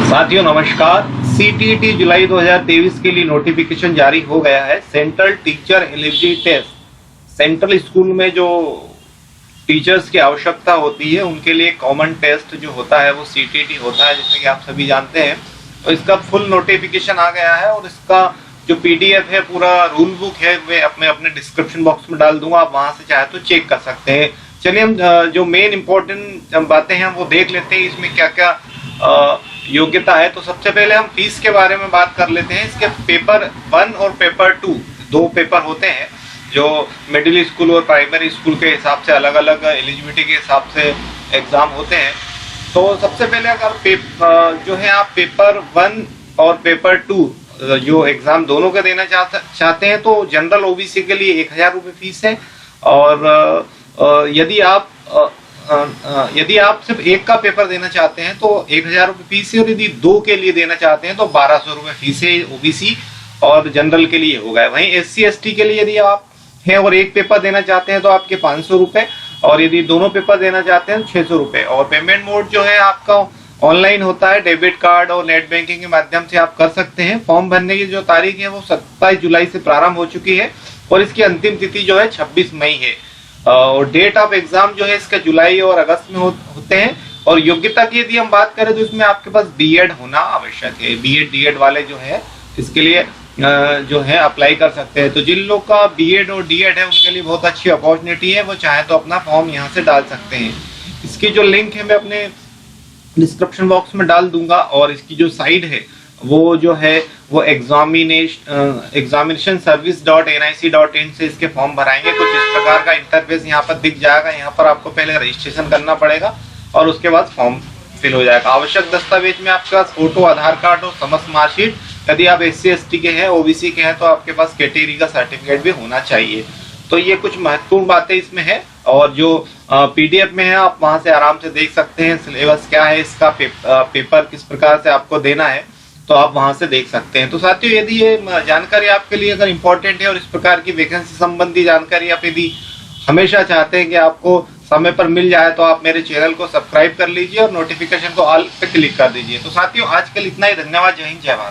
साथियों नमस्कार। सीटीईटी जुलाई 2023 के लिए नोटिफिकेशन जारी हो गया है। Central teacher eligibility test, central school में जो टीचर्स की आवश्यकता होती है उनके लिए कॉमन टेस्ट जो होता है वो सीटीईटी होता है, जैसे कि आप सभी जानते हैं। तो इसका फुल नोटिफिकेशन आ गया है और इसका जो पीडीएफ है, पूरा रूल बुक है, मैं अपने डिस्क्रिप्शन बॉक्स में डाल दूंगा, आप वहां से चाहे तो चेक कर सकते हैं। चलिए हम जो मेन इंपॉर्टेंट बातें हैं वो देख लेते हैं, इसमें क्या क्या योग्यता है। तो सबसे पहले हम फीस के बारे में बात कर लेते हैं। इसके पेपर 1 और पेपर 2 दो पेपर होते हैं जो मिडिल स्कूल और प्राइमरी स्कूल के हिसाब से अलग अलग एलिजिबिलिटी के हिसाब से एग्जाम होते हैं। तो सबसे पहले अगर जो है आप पेपर 1 और पेपर 2 जो एग्जाम दोनों का देना चाहते हैं तो जनरल ओबीसी के लिए 1000 रुपये फीस है। और यदि आप सिर्फ एक का पेपर देना चाहते हैं तो 1000 रुपये फीस है, और यदि दो के लिए देना चाहते हैं तो 1200 रुपये फीस है ओबीसी और जनरल के लिए होगा। वहीं एससी एसटी के लिए यदि आप हैं और एक पेपर देना चाहते हैं तो आपके 500 रुपये, और यदि दोनों पेपर देना चाहते हैं तो 600 रुपये। और पेमेंट मोड जो है आपका ऑनलाइन होता है, डेबिट कार्ड और नेट बैंकिंग के माध्यम से आप कर सकते हैं। फॉर्म भरने की जो तारीख है वो 27 जुलाई से प्रारंभ हो चुकी है और इसकी अंतिम तिथि जो है 26 मई है। और डेट ऑफ एग्जाम जो है इसका जुलाई और अगस्त में होते हैं। और योग्यता की यदि हम बात करें तो इसमें आपके पास बीएड होना आवश्यक है। बीएड डीएड वाले जो है इसके लिए जो है अप्लाई कर सकते हैं। तो जिन लोग का बीएड और डीएड है उनके लिए बहुत अच्छी अपॉर्चुनिटी है, वो चाहे तो अपना फॉर्म यहाँ से डाल सकते हैं। इसकी जो लिंक है मैं अपने डिस्क्रिप्शन बॉक्स में डाल दूंगा, और इसकी जो साइट है वो जो है वो examinationservice.nic.in से इसके फॉर्म भराएंगे। कुछ इस प्रकार का इंटरफेस यहाँ पर दिख जाएगा। यहाँ पर आपको पहले रजिस्ट्रेशन करना पड़ेगा और उसके बाद फॉर्म फिल हो जाएगा। आवश्यक दस्तावेज में आपका फोटो, आधार कार्ड और समस्त मार्कशीट। यदि आप एससी एसटी के हैं, ओबीसी के हैं तो आपके पास कैटेगरी का सर्टिफिकेट भी होना चाहिए। तो ये कुछ महत्वपूर्ण बातें इसमें है, और जो पीडीएफ में है आप वहां से आराम से देख सकते हैं। सिलेबस क्या है इसका, पेपर किस प्रकार से आपको देना है, तो आप वहां से देख सकते हैं। तो साथियों, यदि ये जानकारी आपके लिए अगर इम्पोर्टेंट है और इस प्रकार की वैकेंसी संबंधी जानकारी आप यदि हमेशा चाहते हैं कि आपको समय पर मिल जाए तो आप मेरे चैनल को सब्सक्राइब कर लीजिए और नोटिफिकेशन को ऑल पे क्लिक कर दीजिए। तो साथियों, आज के लिए इतना ही। धन्यवाद। जय हिंद, जय भारत।